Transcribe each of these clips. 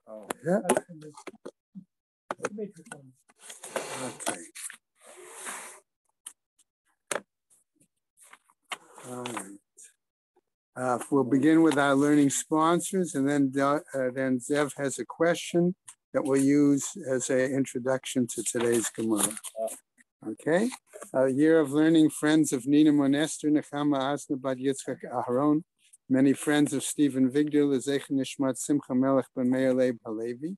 Oh. Yeah. Okay. All right. We'll begin with our learning sponsors, and then Zev has a question that we'll use as an introduction to today's Gemara. Okay. Year of learning, friends of Nina Monester, Nechama Asna Bad Yitzchak Aharon, many friends of Stephen Vigdil, Lezech Nishmat Simcha Melech Ben Meir Leib Halevi,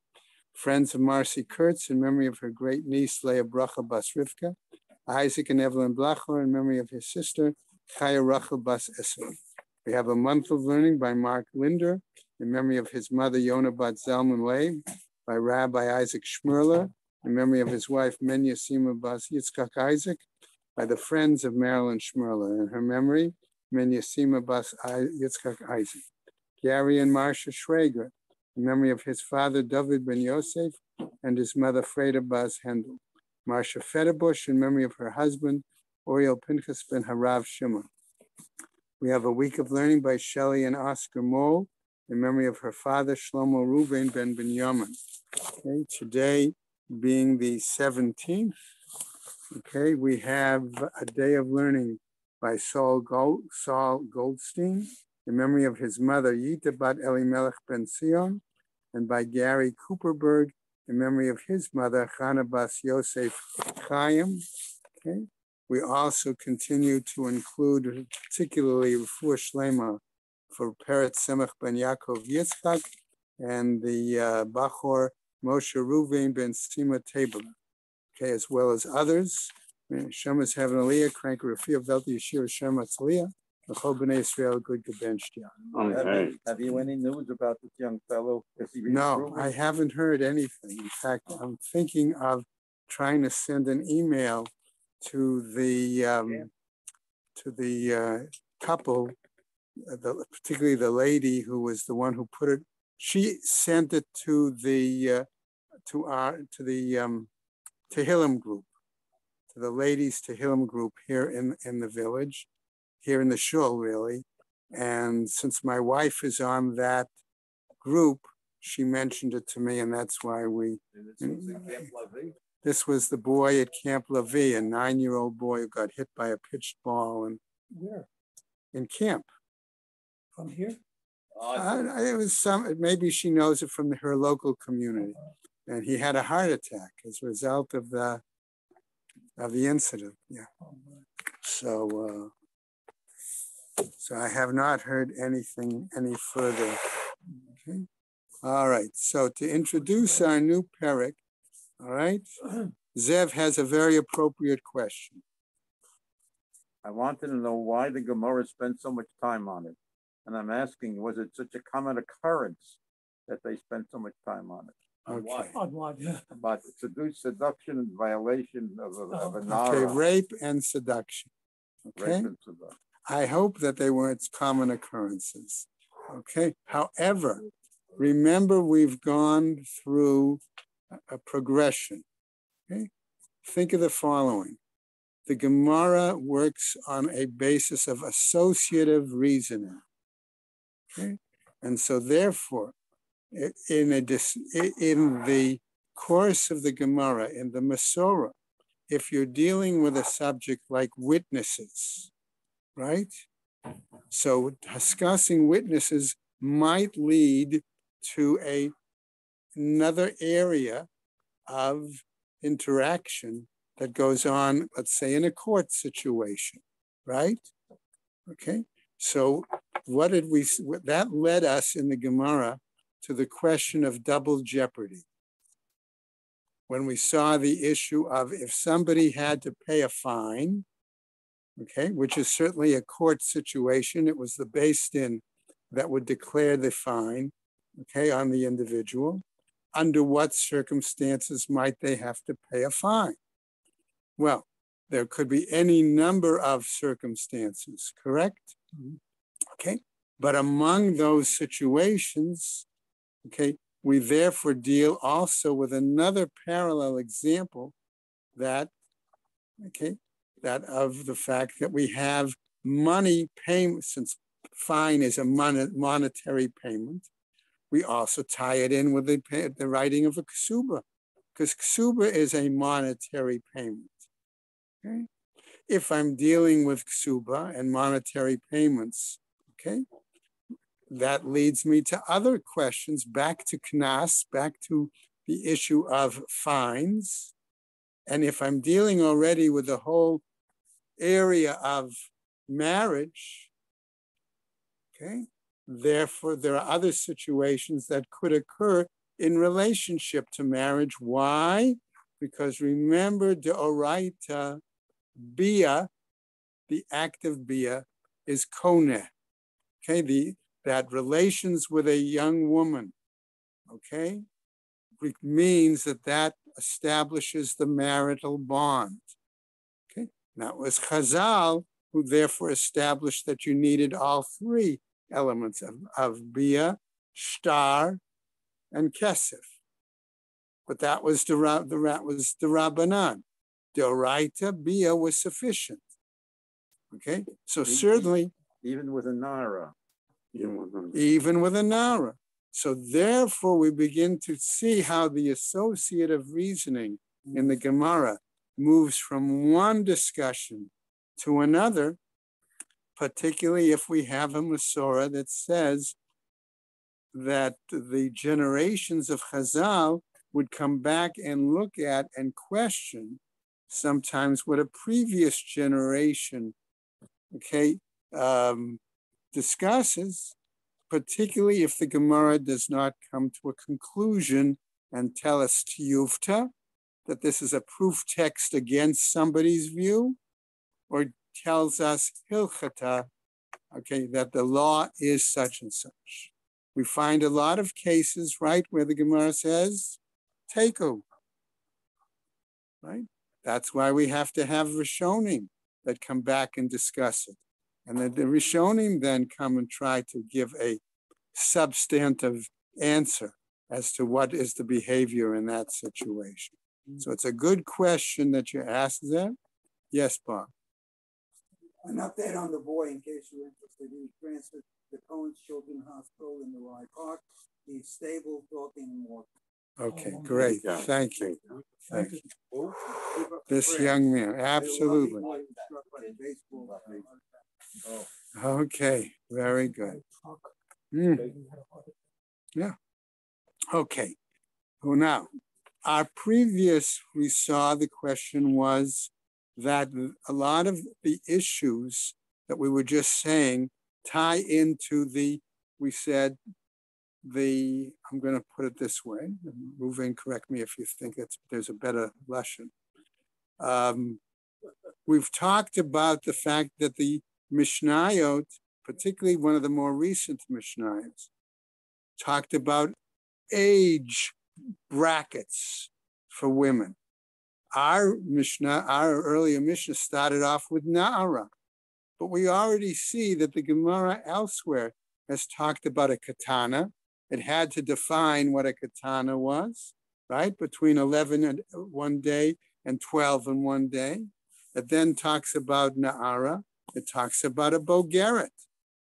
friends of Marcy Kurtz in memory of her great niece Leah Bracha Bas Rivka, Isaac and Evelyn Blachor in memory of his sister Chaya Rachel Bas Esau. We have a month of learning by Mark Linder in memory of his mother Yona Bat Zalman Leib, by Rabbi Isaac Schmerler in memory of his wife Menya Sima Bas Yitzchak Isaac, by the friends of Marilyn Schmerler in her memory Menya Sima Bas Yitzchak Isaac. Gary and Marcia Schrager in memory of his father David Ben Yosef and his mother Freda Bas Hendel. Marcia Federbush in memory of her husband Oriel Pinchas Ben Harav Shimon. We have a week of learning by Shelley and Oscar Moll in memory of her father Shlomo Ruben Ben Binyamin. Okay, today being the 17th, okay, we have a day of learning by Saul Goldstein in memory of his mother Yita Bat Elimelech Ben Sion, and by Gary Cooperberg in memory of his mother Chana Bas Yosef Chaim. Okay. We also continue to include particularly Refuah Shlema for Peret Semach Ben Yaakov Yitzchak and the Bachor Moshe Ruvain Ben Sima Tabler, okay, as well as others. Shemas Heaven Aliyah, Crank Refuah Velti Yeshua Shema Tzaliyah, L'chol B'nai Israel Good Geben Shtia. Okay. Have you any news about this young fellow? No, I haven't heard anything. In fact, I'm thinking of trying to send an email to the couple, particularly the lady who was the one who put it. She sent it to the Tehillim group, to the ladies Tehillim group here in the village, here in the shul really. And since my wife is on that group, she mentioned it to me, and that's why we. This was the boy at Camp Levi, a 9-year-old boy who got hit by a pitched ball. And where? In camp. From here? It was maybe she knows it from her local community. And he had a heart attack as a result of the incident. Yeah. So I have not heard anything any further. Okay. All right. So to introduce our new parak, all right, Zev has a very appropriate question. I wanted to know why the Gemara spent so much time on it. And I'm asking, was it such a common occurrence that they spent so much time on it? Okay. On what? Yeah. About seduction and violation of a Nara. Okay, rape and seduction. Okay. Rape and seduction. I hope that they weren't common occurrences. Okay. However, remember we've gone through a progression. Okay. Think of the following. The Gemara works on a basis of associative reasoning. Okay. And so therefore, in the course of the Gemara, in the Masorah, if you're dealing with a subject like witnesses, right? So discussing witnesses might lead to another area of interaction that goes on, let's say, in a court situation, right? Okay. So that led us in the Gemara to the question of double jeopardy. When we saw the issue of if somebody had to pay a fine, okay, which is certainly a court situation, it was the Beis Din that would declare the fine, okay, on the individual. Under what circumstances might they have to pay a fine? Well, there could be any number of circumstances, correct? Okay, but among those situations, okay, we therefore deal also with another parallel example that of the fact that we have money payment, since fine is a monetary payment, we also tie it in with the writing of a ksuba, because ksuba is a monetary payment. Okay? If I'm dealing with ksuba and monetary payments, okay, that leads me to other questions, back to knas, back to the issue of fines. And if I'm dealing already with the whole area of marriage, okay, therefore there are other situations that could occur in relationship to marriage. Why? Because remember, deoraita bia, the active bia, is kone. Okay, that relations with a young woman, okay, means that establishes the marital bond. Okay, now it was Chazal who therefore established that you needed all three elements of bia, shtar, and kesef. But that was the Rabbanan. The oraita bia was sufficient. Okay, so certainly even with a nara. Even with a nara. So therefore, we begin to see how the associative reasoning in the Gemara moves from one discussion to another, particularly if we have a Masorah that says that the generations of Chazal would come back and look at and question sometimes what a previous generation, okay, discusses, particularly if the Gemara does not come to a conclusion and tell us tiyuvta, that this is a proof text against somebody's view, or tells us hilchata, okay, that the law is such and such. We find a lot of cases, right, where the Gemara says, teku, right? That's why we have to have Rishonim that come back and discuss it. And then the Rishonim then come and try to give a substantive answer as to what is the behavior in that situation. So it's a good question that you asked there. Yes, Bob. An update on the boy, in case you're interested. He was transferred to Cohen's Children's Hospital in the Rye Park. He's stable, talking more. Okay, great. Thank you. Thank you. This young man, absolutely. Okay, very good. Yeah. Okay. Well, now, we saw the question was that a lot of the issues that we were just saying tie into we said, I'm going to put it this way, Ruven, correct me if you think there's a better lesson. We've talked about the fact that the Mishnayot, particularly one of the more recent Mishnayot, talked about age brackets for women. Our earlier Mishnah started off with Na'ara, but we already see that the Gemara elsewhere has talked about a katana. It had to define what a katana was, right? Between 11 and one day and 12 in one day. It then talks about Na'ara. It talks about a bogeret,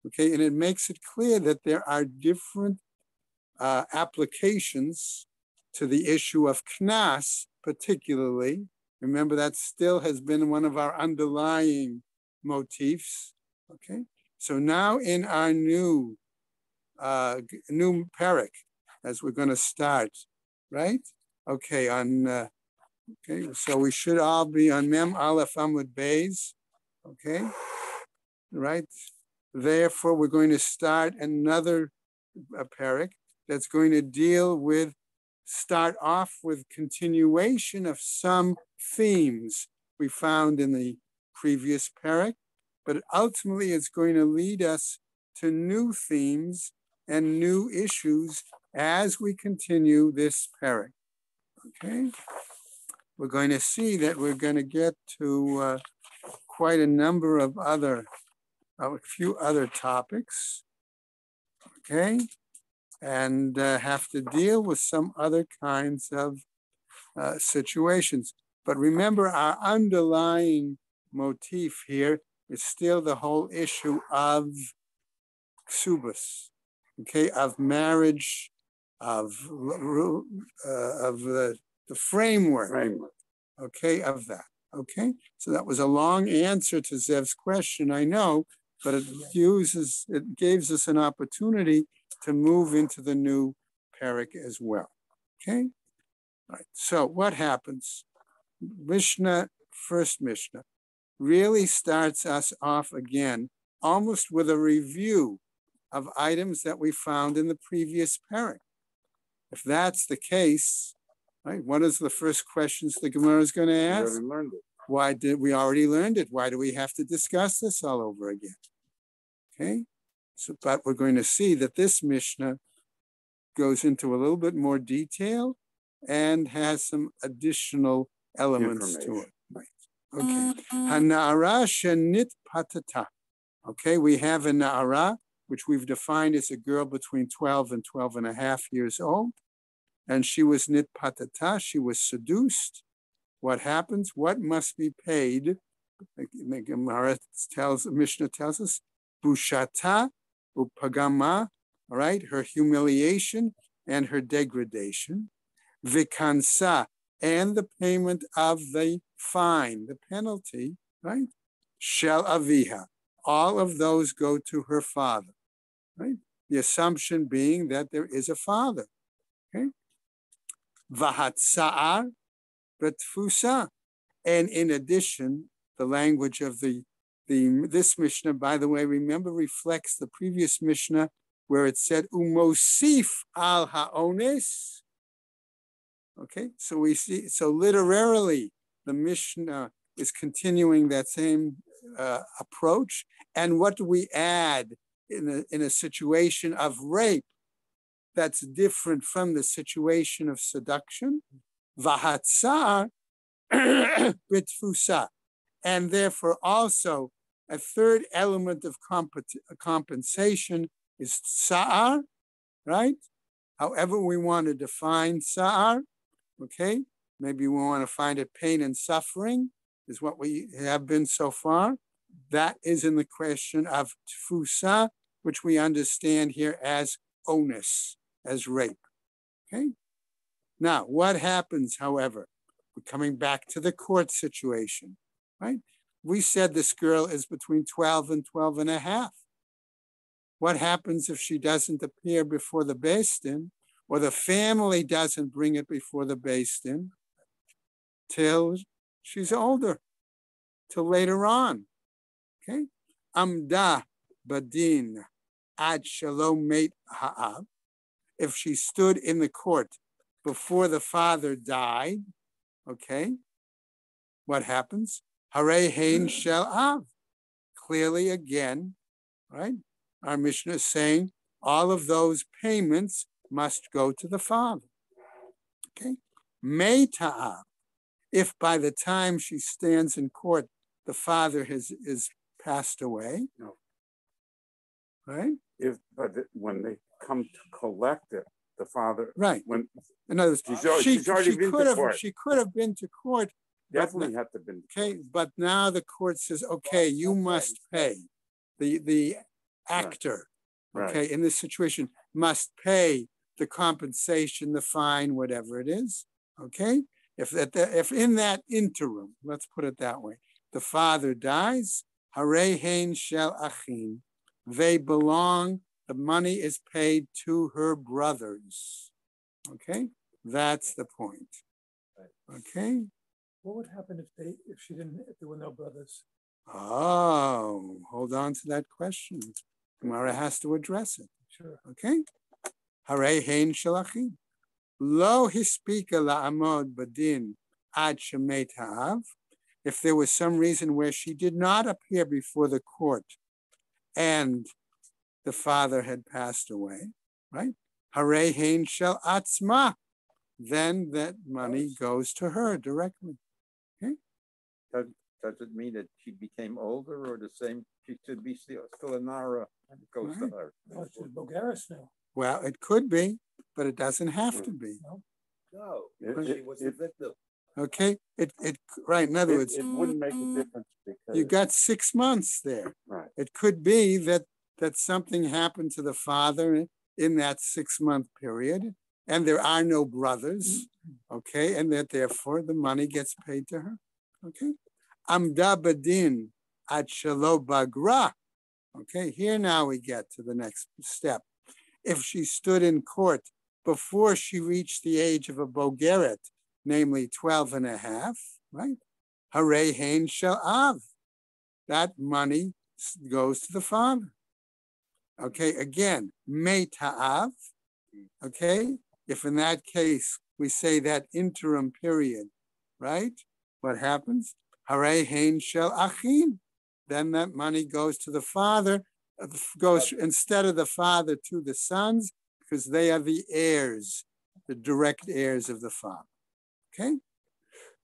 okay? And it makes it clear that there are different applications to the issue of knas, particularly. Remember, that still has been one of our underlying motifs, okay? So now in our new parak, as we're going to start, right? Okay, okay, so we should all be on Mem Aleph Amud Beis, okay? Right? Therefore, we're going to start another parak that's going to start off with continuation of some themes we found in the previous parak, but ultimately it's going to lead us to new themes and new issues as we continue this parak. Okay? We're going to see that we're going to get to quite a number of a few other topics, okay? And have to deal with some other kinds of situations. But remember, our underlying motif here is still the whole issue of ksubas, okay, of marriage, of the framework, okay, of that. Okay, so that was a long answer to Zev's question, I know, but it gives us an opportunity to move into the new parak as well. Okay, all right. So what happens? First Mishnah, really starts us off again, almost with a review of items that we found in the previous parak. If that's the case, right, what is the first questions the Gemara is going to ask? We already learned it. Why did we already learned it? Why do we have to discuss this all over again? Okay, so but we're going to see that this Mishnah goes into a little bit more detail and has some additional elements to it. Right. Okay. Hana'ara shenit patata. Okay, we have a na'ara, which we've defined as a girl between 12 and 12 and a half years old. And she was nit patata, she was seduced. What happens? What must be paid? The Gemara the Mishnah tells us, bushata upagama, all right, her humiliation and her degradation, vikansa, and the payment of the fine, the penalty, right? Shel aviha, all of those go to her father, right? The assumption being that there is a father, okay? Vahatsa'ar betfusa, and in addition, the language of this Mishnah, by the way, remember, reflects the previous Mishnah where it said umosif al haones. Okay, so we see, so literally, the Mishnah is continuing that same approach. And what do we add in a situation of rape that's different from the situation of seduction? Vahatsar bitfusa. And therefore also a third element of compensation is sa'ar, right? However we want to define sa'ar, okay? Maybe we want to find it pain and suffering is what we have been so far. That is in the question of tfusa, which we understand here as onus, as rape, okay? Now, what happens, however? We're coming back to the court situation, right? We said this girl is between 12 and 12 and a half. What happens if she doesn't appear before the Beis Din, or the family doesn't bring it before the Beis Din till she's older, till later on, okay? Amda badin ad shalom meit ha'av. If she stood in the court before the father died, okay, what happens? Harei hein shel av. Clearly again, right? Our Mishnah is saying all of those payments must go to the father. Okay? Mei ta'av. If by the time she stands in court, the father is passed away. No. Right? When they come to collect it, the father, right? When in other words, she could have been to court. Definitely have to been. Okay, but now the court says, okay, you must pay. The actor, okay, in this situation must pay the compensation, the fine, whatever it is. Okay, if in that interim, let's put it that way, the father dies, harei hein shel achim, they belong. The money is paid to her brothers. Okay, that's the point. Okay. What would happen if there were no brothers? Oh, hold on to that question. Gemara has to address it. Sure. Okay. Harei hein shalachim. Lo hispika la'amod badin ad shemet ha'av. If there was some reason where she did not appear before the court and the father had passed away, right? Harei hein shel atzma. Then that money goes to her directly. Okay. Does it mean that she became older, or the same? She could be still a Nara, and it goes to her. No, she's Bulgaris now. Well, it could be, but it doesn't have to be. No, she was a victim. Okay, it right. In other words, it wouldn't make a difference because you got 6 months there. Right. It could be that something happened to the father in that 6-month period, and there are no brothers, okay, and that therefore the money gets paid to her, okay? Amda badin ad shelo bagra. Okay, here now we get to the next step. If she stood in court before she reached the age of a bogeret, namely 12 and a half, right? Harei hein shel av. That money goes to the father. Okay, again, meit ha'av. Okay, if in that case we say that interim period, right? What happens? Harei hein shel achin. Then that money goes to the father, goes instead of the father to the sons, because they are the heirs, the direct heirs of the father. Okay?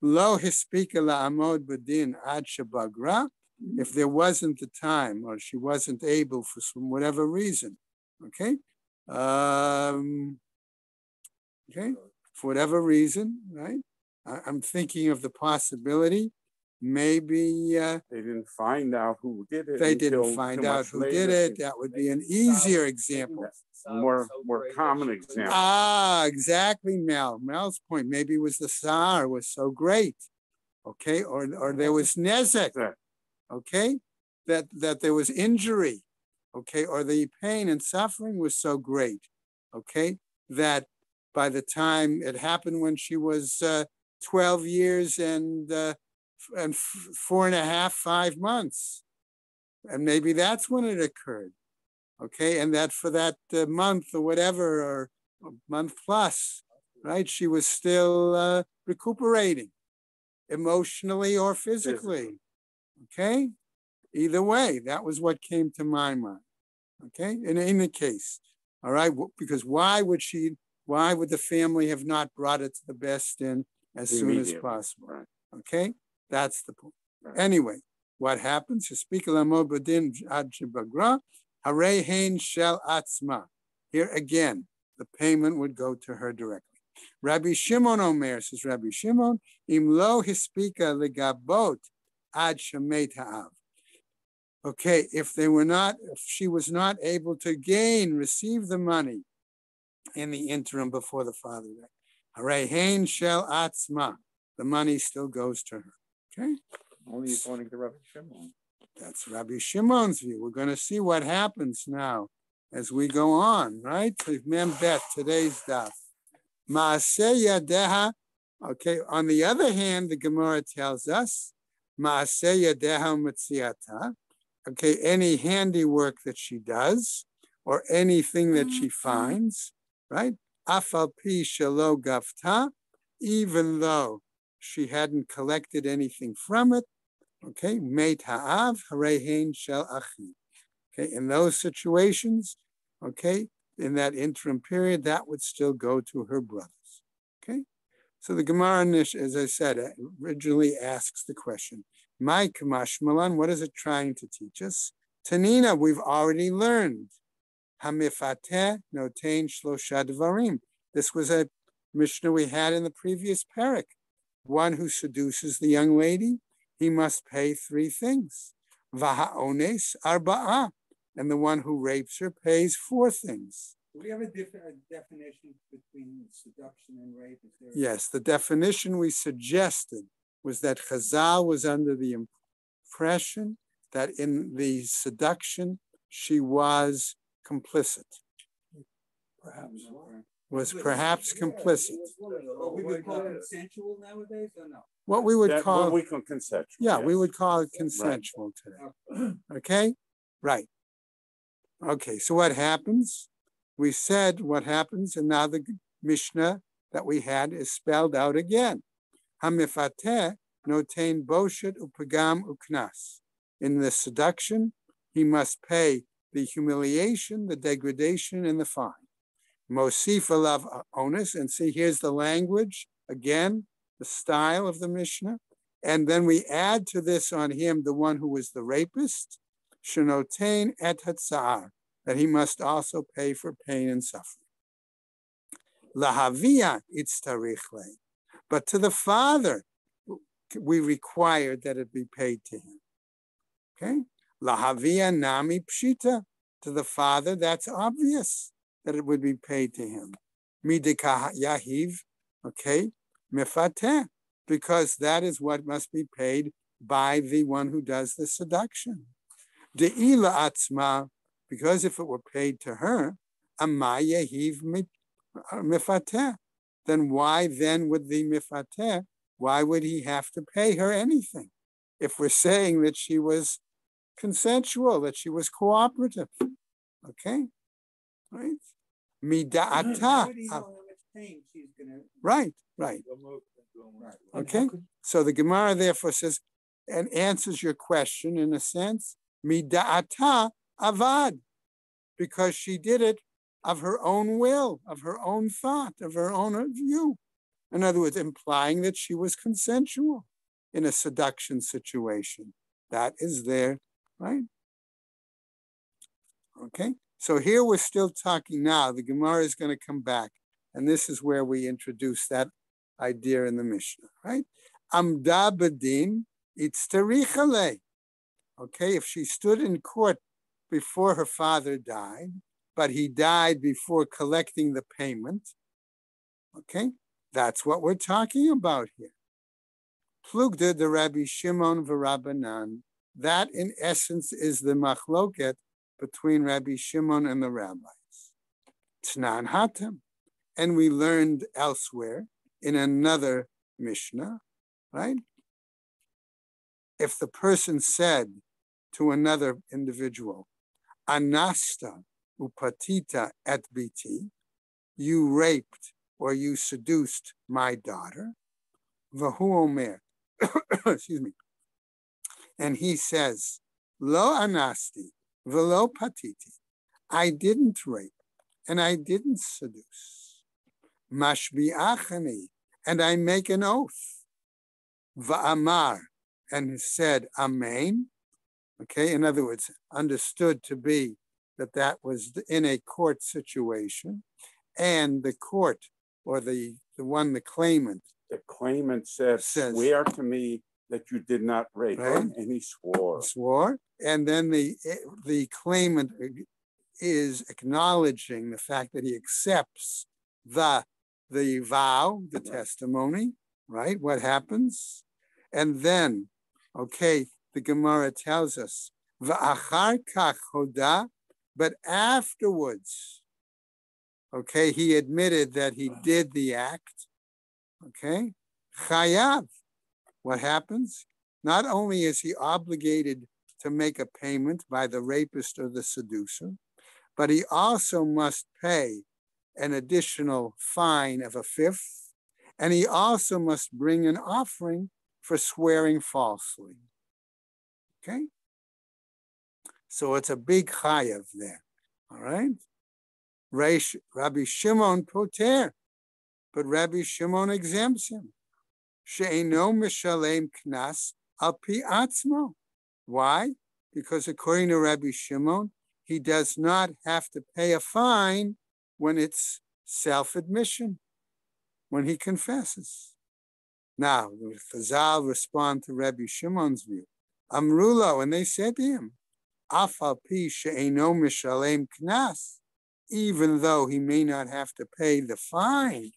Lo hispika la'amod badin ad shebagra. If there wasn't the time, or she wasn't able for some whatever reason, okay? Okay, for whatever reason, right? I'm thinking of the possibility. Maybe They didn't find out who did it. they didn't until find too out much who later. did it. That would be an easier example. More common example. Ah, exactly, Mel. Mel's point. Maybe it was the Sar was so great, okay, or there was nezek, okay, that there was injury, okay, or the pain and suffering was so great, okay, that by the time it happened when she was 12 years and 4.5, 5 months, and maybe that's when it occurred. Okay, and that for that month or whatever, or a month plus, right? She was still recuperating emotionally or physically. Okay, either way, that was what came to my mind. Okay, in any case, all right, because why would the family have not brought it to the best in as soon as possible? Right. Okay, that's the point. Right. Anyway, what happens? Harei hein shel atzma. Here again, the payment would go to her directly. Rabbi Shimon Omer, says Rabbi Shimon, im lo hispika legabot ad shemet ha'av. Okay, if she was not able to receive the money in the interim before the father died, harei hein shel atzma. The money still goes to her. Okay? Only according to Rabbi Shimon. That's Rabbi Shimon's view. We're going to see what happens now as we go on, right? Membet, today's daf. Maaseh yadeha. Okay, on the other hand, the Gemara tells us, Maaseh yadeha mitziata. Okay, any handiwork that she does, or anything that she finds, right? Afal pi shelo gavta, even though she hadn't collected anything from it, okay, meit ha'av harei hein shel achi. Okay, in those situations, okay, in that interim period, that would still go to her brothers. Okay, so the Gemara, as I said, originally asks the question, my kamashmalan, what is it trying to teach us? Tanina, we've already learned. Hamifateh notain shlosha dvarim. This was a Mishnah we had in the previous parak. One who seduces the young lady, he must pay 3 things. Vaha'ones arba'ah. And the one who rapes her pays 4 things. Do we have a different definition between seduction and rape? Yes, the definition we suggested was that Chazal was under the impression that in the seduction, she was complicit. Perhaps complicit. What we would call consensual nowadays, or no? What we would call consensual. Yeah, yes. we would call it consensual today. Okay? Right. Okay, so what happens? We said what happens, and now the Mishnah that we had is spelled out again. Hamifateh notain boshet upagam uknas. In the seduction, he must pay the humiliation, the degradation, and the fine. Mosif alav onus, and see, here's the language, again, the style of the Mishnah. And then we add to this on him the one who was the rapist, shenotain et hatzar, that he must also pay for pain and suffering. Lahavia itztarichle, but to the father, we required that it be paid to him. Okay? Lahavia nami pshita, to the father, that's obvious. that it would be paid to him. Midika yahiv, okay, mefateh, because that is what must be paid by the one who does the seduction. De'ila atzma, because if it were paid to her, amma yahiv mefateh, then why then would the mefateh, why would he have to pay her anything? If we're saying that she was consensual, that she was cooperative, okay, right? Mida'ata. How would he know how much pain she's gonna? Right. Okay. So the Gemara therefore says and answers your question in a sense. Mida'ata avad, because she did it of her own will, of her own thought, of her own view. In other words, implying that she was consensual in a seduction situation. That is there, right? Okay, so here we're still talking now. The Gemara is going to come back, and this is where we introduce that idea in the Mishnah, right? Amda badin itztarichale. Okay, if she stood in court before her father died, but he died before collecting the payment, okay, that's what we're talking about here. Plugda the Rabbi Shimon v'Rabbanan. That, in essence, is the machloket between Rabbi Shimon and the rabbis. Tnan hatam. And we learned elsewhere in another Mishnah, right? If the person said to another individual, Anasta upatita et biti, you raped or you seduced my daughter, Vahu omer, excuse me, and he says, Lo anasti, velo patiti, I didn't rape and I didn't seduce. Mashbi'achani, and I make an oath. Va'amar, and said, Amen. Okay, in other words, understood to be that was in a court situation, and the court, or the claimant. The claimant says, swear to me that you did not rape, right? And he swore. And then the claimant is acknowledging the fact that he accepts the vow, the testimony, right? What happens? And then, okay, the Gemara tells us, V'achar kach hoda, but afterwards, okay, he admitted that he did the act, okay? Chayav, what happens? Not only is he obligated to make a payment by the rapist or the seducer, but he also must pay an additional fine of a fifth, and he also must bring an offering for swearing falsely. Okay? So it's a big chayav there, all right? Rabbi Shimon poter, but Rabbi Shimon exempts him. She'eno mishalem knas al pi atzmo. Why? Because according to Rabbi Shimon, he does not have to pay a fine when it's self-admission, when he confesses. Now, the Chazal respond to Rabbi Shimon's view. Amrulo, and they said to him, Afal pi she'eno mishalem knas, even though he may not have to pay the fine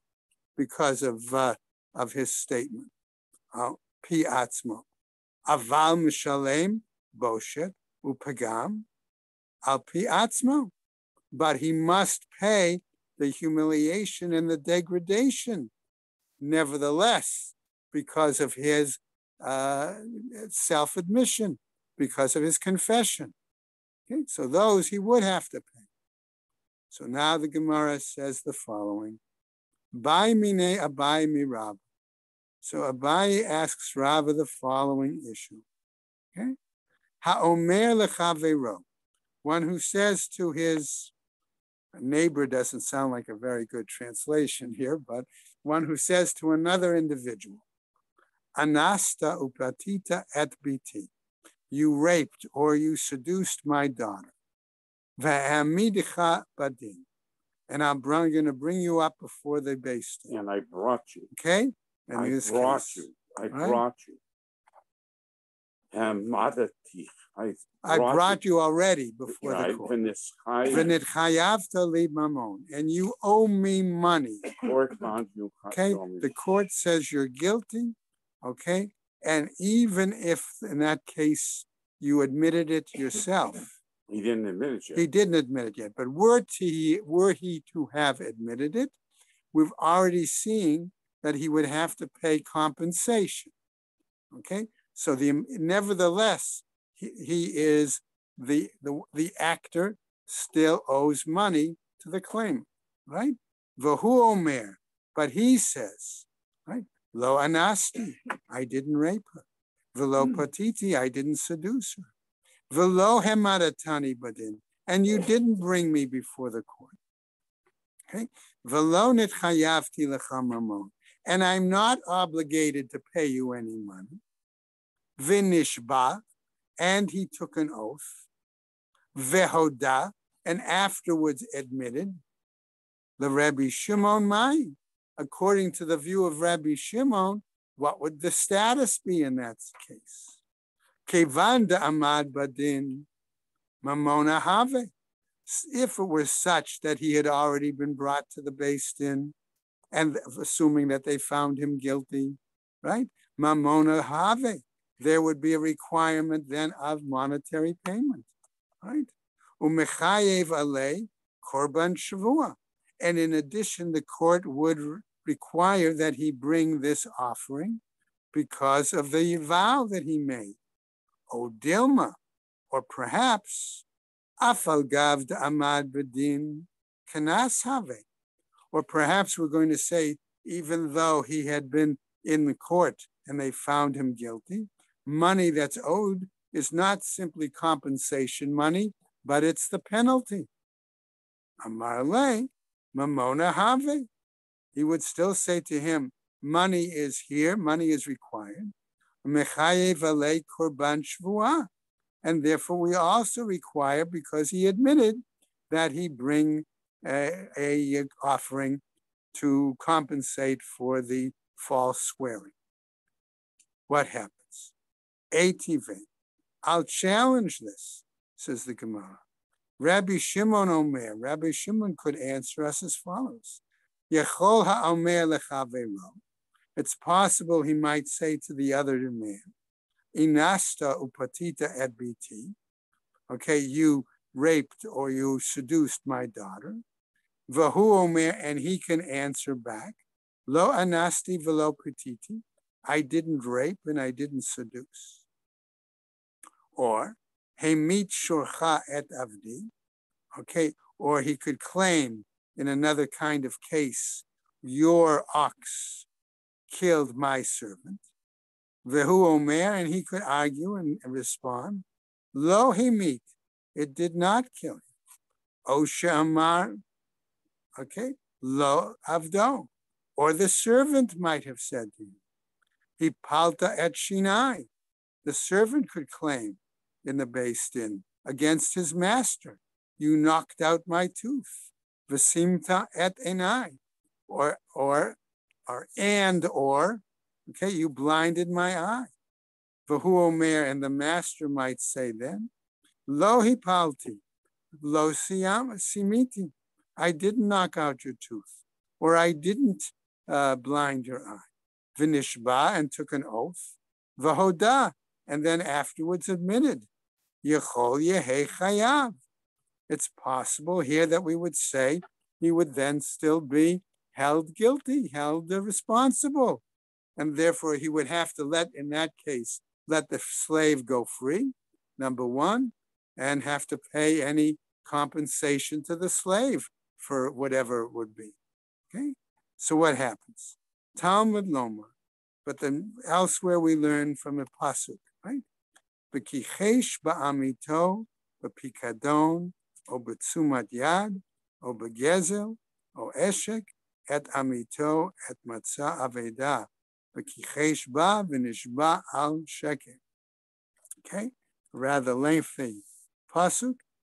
because of his statement. Pi atzmo. Aval mishalem boshet upagam al pi atzmo. But he must pay the humiliation and the degradation, nevertheless, because of his self-admission, because of his confession. Okay, so those he would have to pay. So now the Gemara says the following. Bai mine Abai mi Rab. So Abai asks Rava the following issue. Okay? Ha'omer lechaveiro. One who says to his neighbor, doesn't sound like a very good translation here, but one who says to another individual, Anasta upatita et biti. You raped or you seduced my daughter. Va'amidcha badin. And I'm going to bring you up before the base. And I brought you. Okay? I brought you. Madati. I brought you already before the court. And you owe me money. Okay, the court says you're guilty. Okay, and even if in that case you admitted it yourself, he didn't admit it yet. He didn't admit it yet. But were he to have admitted it, we've already seen that he would have to pay compensation. Okay, so nevertheless, he is the actor still owes money to the claimant, right? Vahu omer, but he says, right? Lo anasti, I didn't rape her. Velo patiti, I didn't seduce her. Velo hemadatani badin, and you didn't bring me before the court. Okay, velo nitchayavti lecha mamon, and I'm not obligated to pay you any money. Vinishba, and he took an oath. Vehoda, and afterwards admitted. The Rabbi Shimon Mai, according to the view of Rabbi Shimon, what would the status be in that case? Kevanda amad badin mamona have. If it were such that he had already been brought to the Beis Din, and assuming that they found him guilty, right? Mamona have. There would be a requirement then of monetary payment, right? Umechayev alei korban shavua. And in addition, the court would require that he bring this offering because of the vow that he made. O Dilma, or perhaps afal gav amad bedin kanas have. Or perhaps we're going to say, even though he had been in the court and they found him guilty, money that's owed is not simply compensation money, but it's the penalty. Amar le, mamona have. He would still say to him, money is here, money is required. Mechayev alei korban shvuah. And therefore we also require, because he admitted, that he bring a offering to compensate for the false swearing. What happens? Eitive, I'll challenge this, says the Gemara. Rabbi Shimon Omer, Rabbi Shimon could answer us as follows. Yechol ha'omer lechavero. It's possible he might say to the other man, Inasta upatita et biti. Okay, you raped or you seduced my daughter. Vahu omer, and he can answer back, Lo anasti velo patiti. I didn't rape and I didn't seduce. Or, Hemit shorcha et avdi. Okay, or he could claim in another kind of case, your ox killed my servant. Vehu omer, and he could argue and respond, Lo hemit, it did not kill him. Osha amar, okay, lo avdo, or the servant might have said to him, he palta et shinai. The servant could claim in the Beis Din against his master, you knocked out my tooth. Vasimta et enai, or okay, you blinded my eye. Vahu omer, and the master might say then, Lo hipalti, lo simiti. I didn't knock out your tooth, or I didn't blind your eye. Vinishba, and took an oath. Vahoda, and then afterwards admitted. Yechol yehei chayav. It's possible here that we would say he would then still be held guilty, held responsible. And therefore he would have to in that case, let the slave go free, number one, and have to pay any compensation to the slave for whatever it would be. Okay? So what happens? Talmud Loma, but then elsewhere we learn from a pasuk, right? B'kichesh ba'amito, b'pikadon, o b'tzumat yad, o b'gezel, o eshek, et amito, et matzah aveda, b'kichesh ba v'nishba al sheker. Okay, rather lengthy pasuk,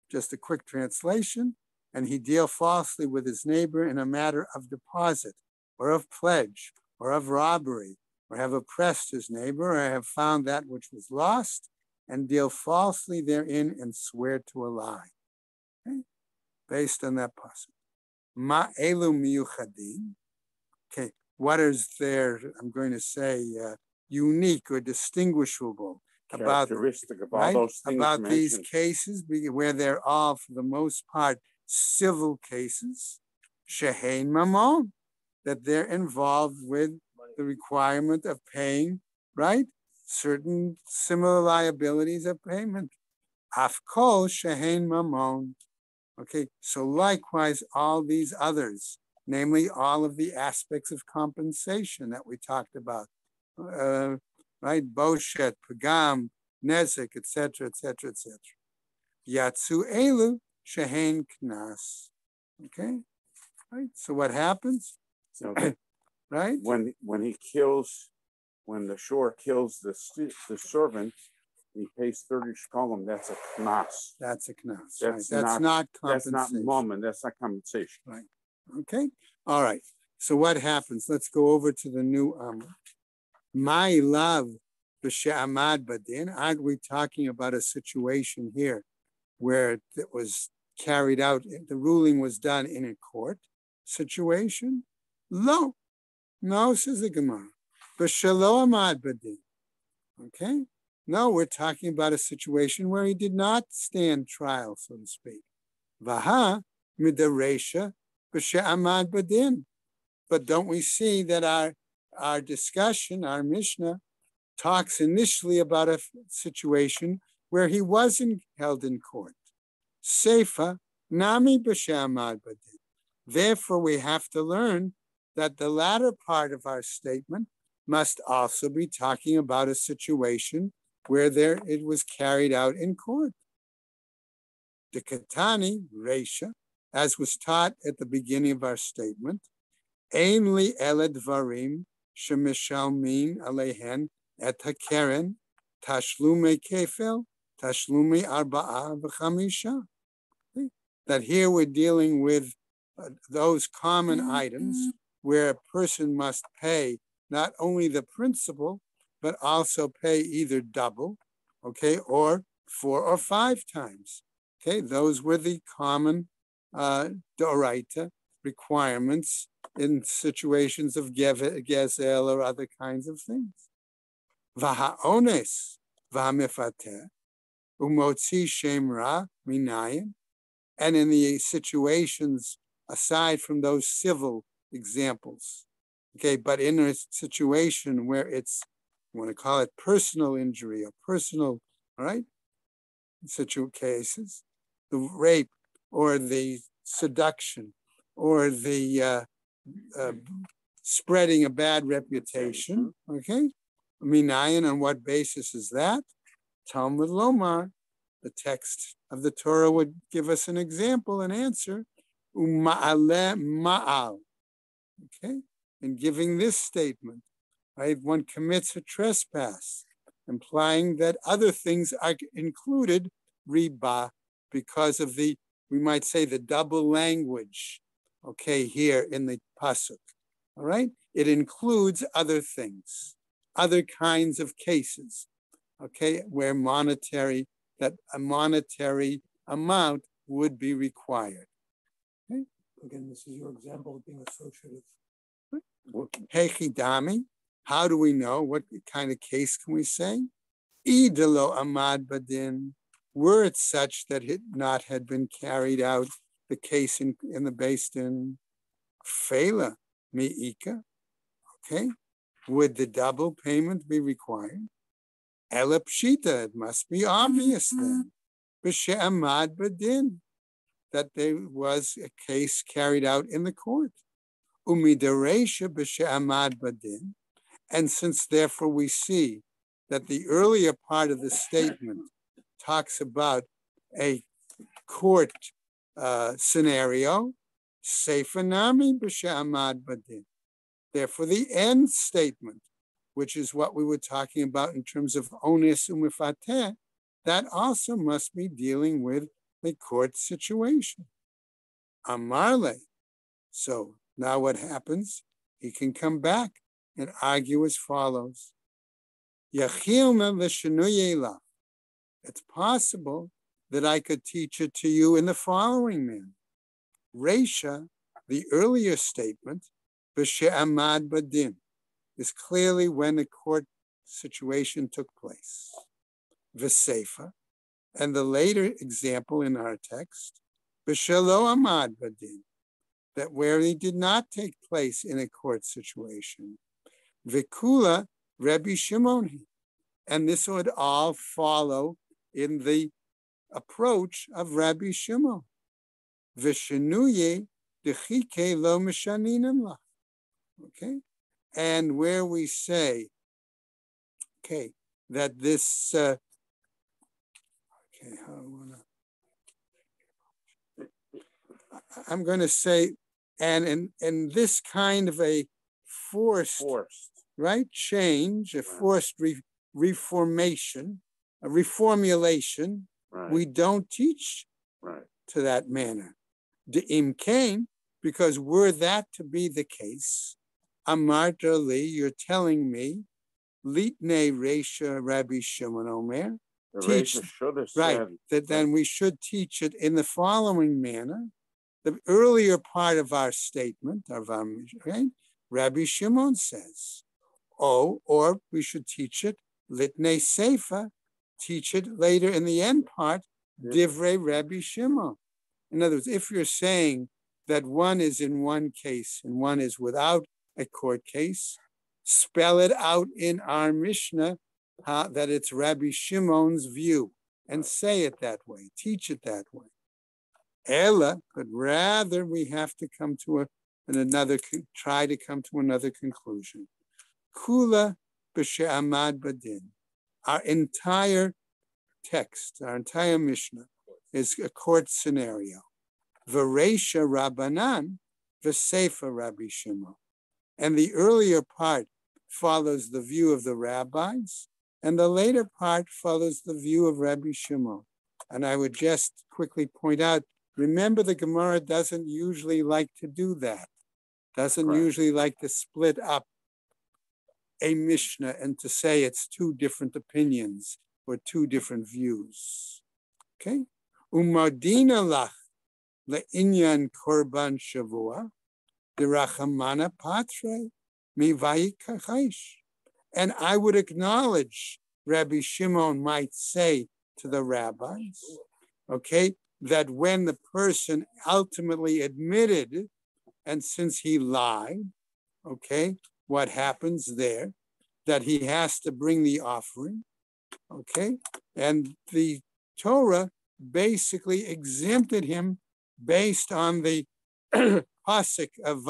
just a quick translation. And he deal falsely with his neighbor in a matter of deposit, or of pledge, or of robbery, or have oppressed his neighbor, or have found that which was lost, and deal falsely therein and swear to a lie. Okay? Based on that pasuk. Ma elu miyuchadim. Okay, what is there, I'm going to say, unique or distinguishable about, all those things about these mentioned. cases, where they're all, for the most part, civil cases, shehein mamon, that they're involved with the requirement of paying, right? Certain similar liabilities of payment. Afkol shehein mamon. Okay, so likewise, all these others, namely all of the aspects of compensation that we talked about, right? Boshet, Pagam, Nezek, etc., etc., etc. Yatsu elu shehein knas. Okay, right? So what happens? So right? When the shore kills the servant, he pays 30 shkolim. That's a knas. That's a knas. That's not compensation. That's not moment. That's not compensation. Right. Okay. All right. So what happens? Let's go over to the new Amr. My love, b'she'amad badin. Aren't we talking about a situation here where it was carried out? The ruling was done in a court situation. No, says the Gemara. B'shelo amad badin. Okay. No, we're talking about a situation where he did not stand trial, so to speak. Vaha midaresha b'she'amad badin. But don't we see that our discussion, our Mishnah, talks initially about a situation where he wasn't held in court. Seifa nami b'she'amad badin. Therefore, we have to learn that the latter part of our statement must also be talking about a situation where it was carried out in court. The Katani, Reisha, as was taught at the beginning of our statement, Ein li ele dvarim shemishalmin alehen et hakeren tashlume kefel tashlume arba'a v'chamisha. That here we're dealing with those common items where a person must pay not only the principal, but also pay either double, okay, or 4 or 5 times. Okay, those were the common doraita requirements in situations of gezel or other kinds of things. V'ha'ones v'ha'mefateh umotzi shem ra minayin. And in the situations aside from those civil examples, okay, but in a situation where it's, you want to call it personal injury or personal, all right, cases, the rape or the seduction or the spreading a bad reputation, okay? Minayan, on what basis is that? Talmud Lomar, the text of the Torah would give us an example, an answer. Uma'ale ma'al, okay? In giving this statement, right, one commits a trespass, implying that other things are included, riba, because of the, we might say, the double language, okay, here in the pasuk, all right? It includes other things, other kinds of cases, okay, where that a monetary amount would be required. Okay? Again, this is your example of being associative. Hechidami, how do we know? What kind of case can we say? Idelo amad badin, were it such that it not had been carried out, the case in the Beis Din, fela mi'ika, okay? Would the double payment be required? Elepshita, it must be obvious then. B'she'amad badin, that there was a case carried out in the court. Umidaresha b'she'amad badin, and since therefore we see that the earlier part of the statement talks about a court scenario, seifanami b'she'amad badin. Therefore, the end statement, which is what we were talking about in terms of ones umifateh, that also must be dealing with a court situation. Amarle. So now what happens? He can come back and argue as follows. Yachilna v'shenuyela. It's possible that I could teach it to you in the following manner. Reisha, the earlier statement, b'she'amad badin, is clearly when the court situation took place. V'seifa, and the later example in our text, b'shelo amad badin, that where he did not take place in a court situation. V'kula Rabbi Shimon, and this would all follow in the approach of Rabbi Shimon. V'shenuye dechike lo mishaninam lach. Okay, and where we say, okay, that this, I'm going to say, and in this kind of a forced. Right, change, a forced reformation, a reformulation, right. We don't teach to that manner. De'im kain, because were that to be the case, Amarta li, you're telling me, litne reisha Rabbi Shimon Omer, teach, right, that then we should teach it in the following manner. The earlier part of our statement, of our, right, Rabbi Shimon says, oh, or we should teach it, litnei seifa, teach it later in the end part, divrei Rabbi Shimon. In other words, if you're saying that one is in one case and one is without a court case, spell it out in our Mishnah that it's Rabbi Shimon's view and say it that way, teach it that way. Ella, but rather we have to come to try to come to another conclusion. Kula b'she'amad badin. Our entire text, our entire Mishnah is a court scenario. V'reisha Rabbanan, v'seifa Rabbi Shimon. And the earlier part follows the view of the rabbis, and the later part follows the view of Rabbi Shimon. And I would just quickly point out, remember the Gemara doesn't usually like to do that. Doesn't usually like to split up a Mishnah and to say it's two different opinions or two different views. Okay? Umadina lach le'inyan korban shavua derachamana patre mivayikachish. And I would acknowledge, Rabbi Shimon might say to the rabbis, okay, that when the person ultimately admitted, and since he lied, okay, what happens there, that he has to bring the offering, okay? And the Torah basically exempted him based on the pasuk of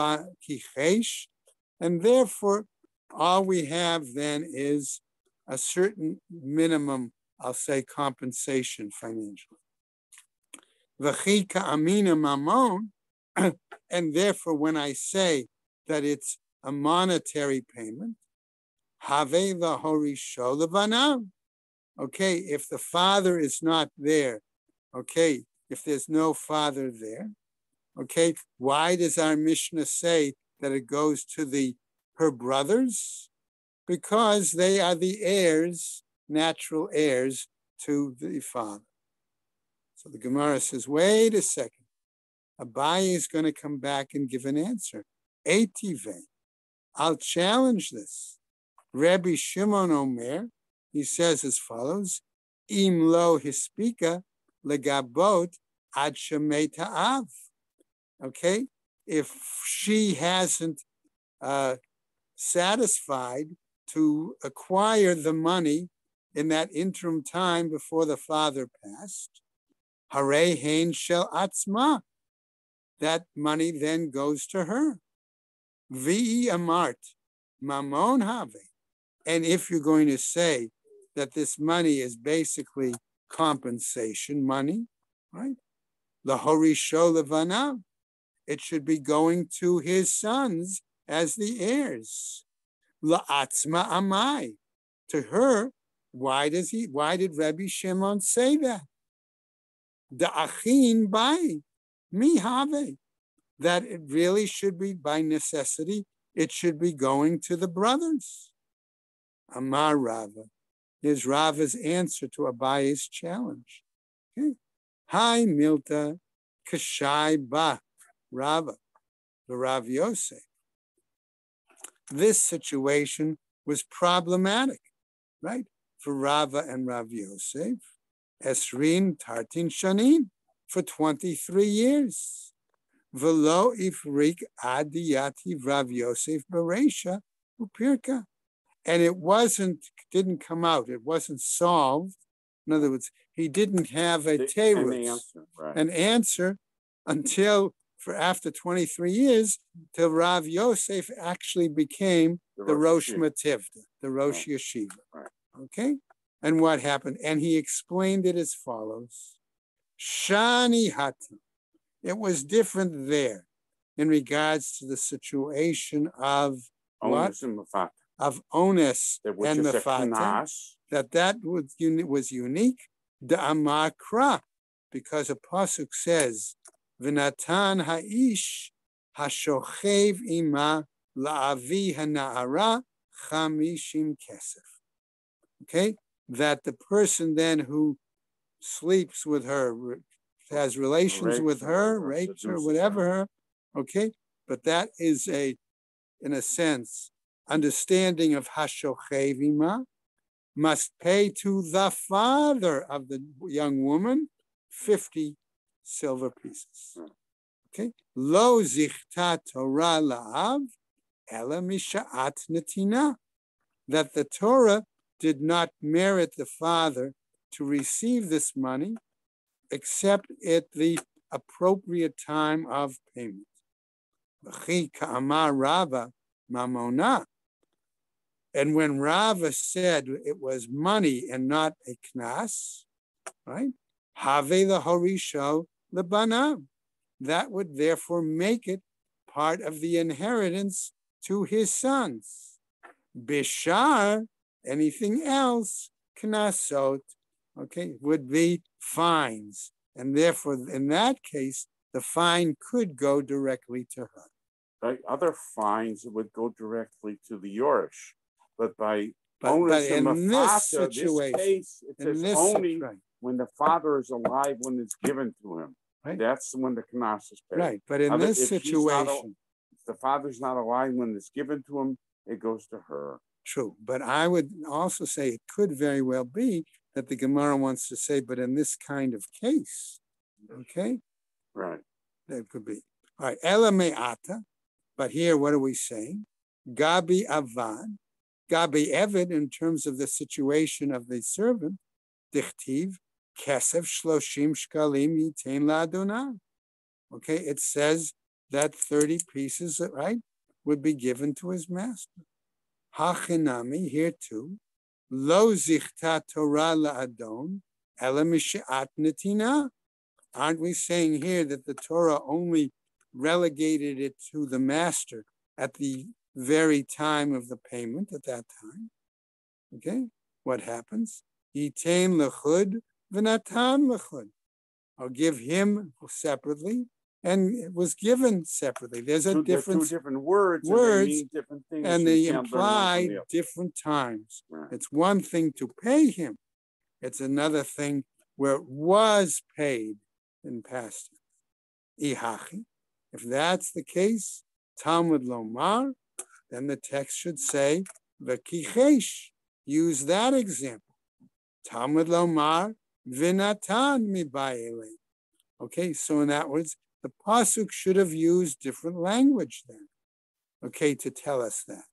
Kichesh, and therefore all we have then is a certain minimum, I'll say, compensation financially. V'chika amina mamon, and therefore when I say that it's a monetary payment, have lahorisho levanav. Okay, if the father is not there, okay, if there's no father there, okay, why does our Mishnah say that it goes to her brothers? Because they are the heirs, natural heirs to the father. So the Gemara says, wait a second. Abaye is going to come back and give an answer. Eitive. I'll challenge this. Rabbi Shimon Omer, he says as follows, Im lo hispika legabot ad shemei ta'av. Okay, if she hasn't satisfied to acquire the money in that interim time before the father passed, Harei hein shel atzma. That money then goes to her. Vi amart mamon have. And if you're going to say that this money is basically compensation money, right? Lahorisho levanav. It should be going to his sons as the heirs. La'atzma amai. To her, why did Rabbi Shimon say that? Da'achin bai, mi have. That it really should be by necessity, it should be going to the brothers. Amar Rava. Here's Rava's answer to Abaye's challenge. Okay. Hi Milta Kashai Ba Rava, the Rav Yosef. This situation was problematic, right? For Rava and Rav Yosef. Esrin Tartin Shanin for 23 years. Velo ifrik adiyati Rav Yosef Beresha upirka. And it didn't come out. It wasn't solved. In other words, he didn't have a an answer until after 23 years, till Rav Yosef actually became the Rosh Mativta, the Rosh Yeshiva. Okay? And what happened? And he explained it as follows. Shani Hatam. It was different there in regards to the situation of Onus what? and Mafata. Of Onus and Mafata. That was unique. The Amakra, because a pasuk says, V'natan ha'ish hashochev ima la'avi hana'ara chamishim kesef. Okay, that the person then who sleeps with her, has relations with her, rapes her, whatever her, okay, but that is in a sense, understanding of hashochev ima, must pay to the father of the young woman 50 silver pieces. Okay. Lo zichta Torah la'av ela misha'at netina. That the Torah did not merit the father to receive this money except at the appropriate time of payment. V'chi ka'amar Rava mamona. And when Rava said it was money and not a knas, right? Have the horisho lebanav. That would therefore make it part of the inheritance to his sons. Bishar, anything else, knasot, okay, would be fines. And therefore, in that case, the fine could go directly to her. Right? Other fines would go directly to the Yorish. But in this situation, this case, it says only when the father is alive, when it's given to him. Right. That's when the knas is paid. Right, but in this situation, if the father's not alive when it's given to him, it goes to her. True, but I would also say it could very well be that the Gemara wants to say, but in this kind of case, okay? Right. That could be. All right, Ela me'ata, but here what are we saying? Gabi avad. Gabi Evid, in terms of the situation of the servant, dichtiv, kesef shloshim shkalim yitain la'adonai. Okay, it says that 30 pieces, right, would be given to his master. Hachinami, here too, lo zichta Torah la'adon, ela mishe'at netina. Aren't we saying here that the Torah only relegated it to the master at the very time of the payment at that time? Okay, what happens? Yitain lechud v'natan lechud. I'll give him separately, and it was given separately. There's a difference. Two different words, and they mean different things, and they imply different times. Right. It's one thing to pay him. It's another thing where it was paid in past tense. Ihachi. If that's the case, Talmud Lomar, then the text should say, V'kichesh. Use that example. Talmud Lomar, V'natan mibayele. Okay, so in other words, the pasuk should have used different language then, okay, to tell us that.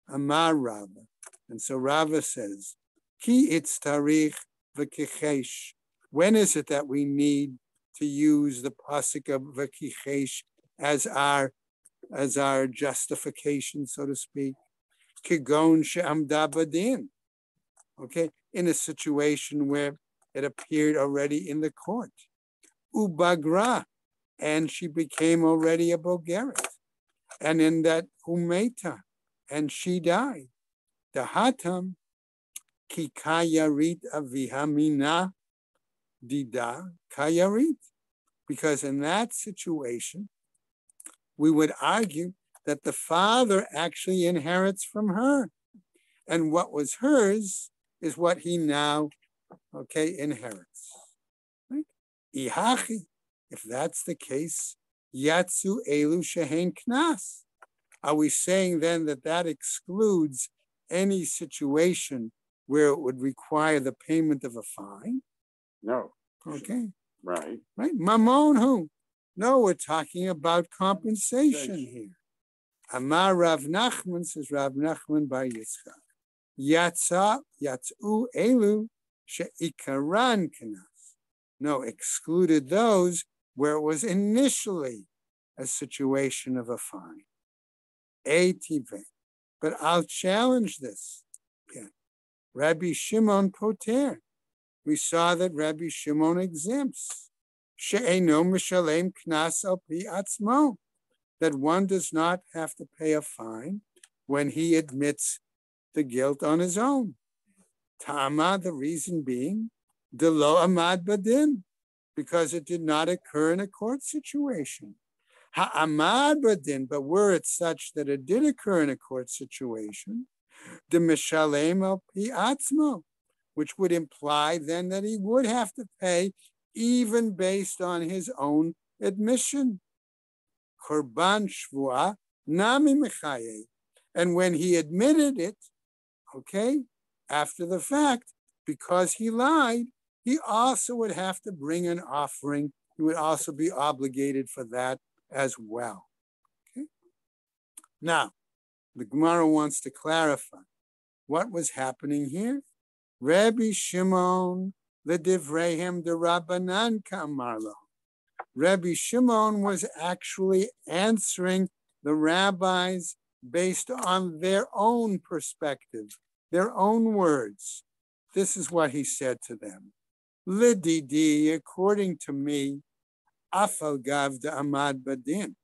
Amar Rava. And so Rava says, Ki itztarich v'kichesh. When is it that we need to use the pasuk of v'kichesh as our justification, so to speak? Kigon she'amda badin. Okay, in a situation where it appeared already in the court. Ubagra. And she became already a Bogeret. And in that Umeta, and she died. The Hatam, ki kayarit avihamina dida kayarit. Because in that situation, we would argue that the father actually inherits from her. And what was hers is what he now, inherits. Right? Ihachi, if that's the case, yatsu elu shehen knas. Are we saying then that that excludes any situation where it would require the payment of a fine? No. Okay. Right. Right? Mamon who? No, we're talking about compensation here. Amar Rav Nachman, says Rav Nachman bar Yitzchak. Yatsu elu she'ikaran kenas. No, excluded those where it was initially a situation of a fine. But I'll challenge this. Yeah. Rabbi Shimon poter. We saw that Rabbi Shimon exempts. She'eno mishalem knas al pi atzmo. That one does not have to pay a fine when he admits the guilt on his own. Tama, the reason being, de lo amad badin, because it did not occur in a court situation. Ha'amad badin, but were it such that it did occur in a court situation, de mishalem al pi atzmo, which would imply then that he would have to pay even based on his own admission. Korban shvuah nami mechaye. And when he admitted it, after the fact, because he lied, he also would have to bring an offering. He would also be obligated for that as well. Okay. Now, the Gemara wants to clarify what was happening here. Rabbi Shimon l'divreihem derabanan ka'amar lo. Rabbi Shimon was actually answering the rabbis based on their own perspective, their own words. This is what he said to them. Lididi, according to me, afal gav de amad badin,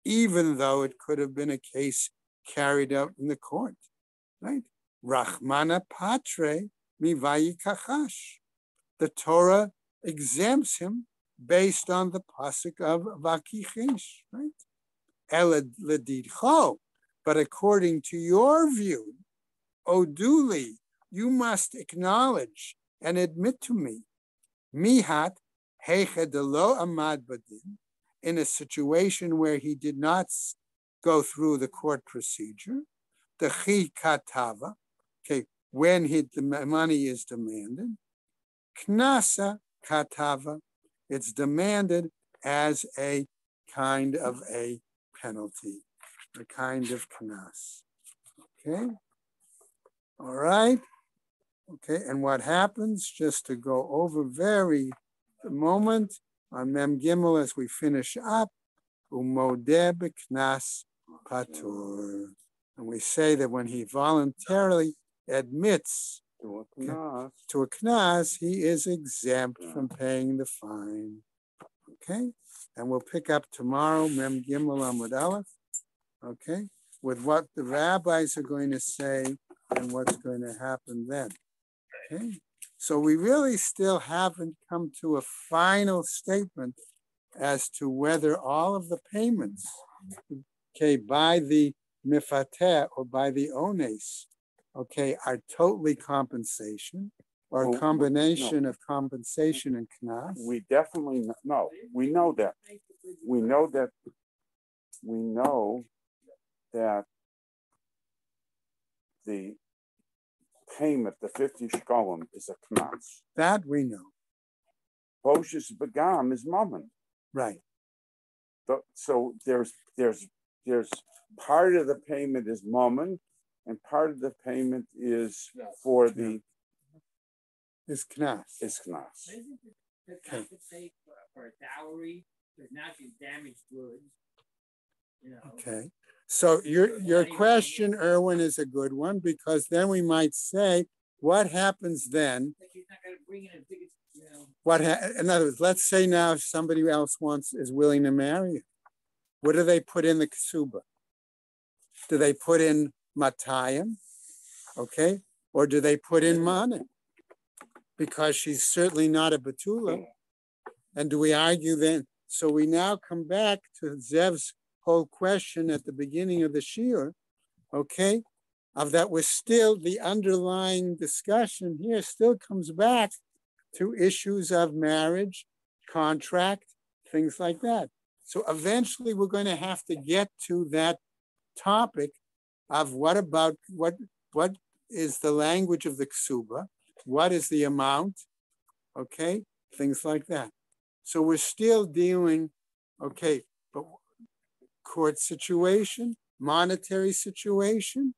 even though it could have been a case carried out in the court, right? Rachmana patre mivayi kachash. The Torah exempts him based on the pasuk of Vakichesh, right? Elad ledidcho, but according to your view, Oduli, you must acknowledge and admit to me, mihat heicha de lo amad badin, in a situation where he did not go through the court procedure, the chi katava, when the money is demanded, knasa katava, it's demanded as a kind of a penalty, a kind of knas. Okay? All right? Okay, and what happens, just to go over the moment, on Mem Gimel as we finish up, umodeh b'knas patur. And we say that when he voluntarily admits to a knas, he is exempt from paying the fine. Okay? And we'll pick up tomorrow, Mem Gimel Amud Aleph, okay, with what the rabbis are going to say and what's going to happen then. Okay? So we really still haven't come to a final statement as to whether all of the payments, by the mifateh or by the ones, are totally compensation or a combination of compensation and knas. We definitely know. We know that. We know that the payment, the 50 shkolim, is a knas. That we know. Boshus begam is mammon. Right. So there's part of the payment is mammon, and part of the payment is for the is knas. Is knas. Compensate for a dowry, but not the damaged goods. Okay. So your question, Erwin, is a good one, because then we might say, what happens then? In other words, let's say now if somebody else is willing to marry you, what do they put in the ksuba? Do they put in matayim? Okay. Or do they put in money? Because she's certainly not a betula. And do we argue then? So we now come back to Zev's whole question at the beginning of the shiur, okay, of that we're still, the underlying discussion here still comes back to issues of marriage, contract, things like that. So eventually we're going to have to get to that topic of what is the language of the ksuba, what is the amount, okay, things like that. So we're still dealing, okay, but court situation, monetary situation,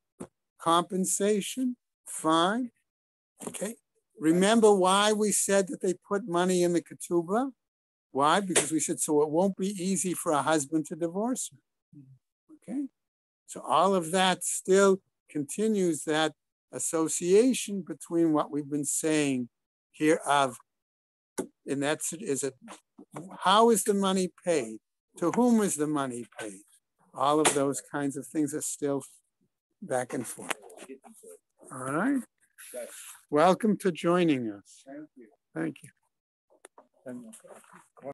compensation, fine, okay. Remember why we said that they put money in the ketubah? Why? Because we said, so it won't be easy for a husband to divorce her, okay? So all of that still continues that association between what we've been saying here of, and that's, is it, how is the money paid? To whom is the money paid? All of those kinds of things are still back and forth. All right. Welcome to joining us. Thank you. Thank you.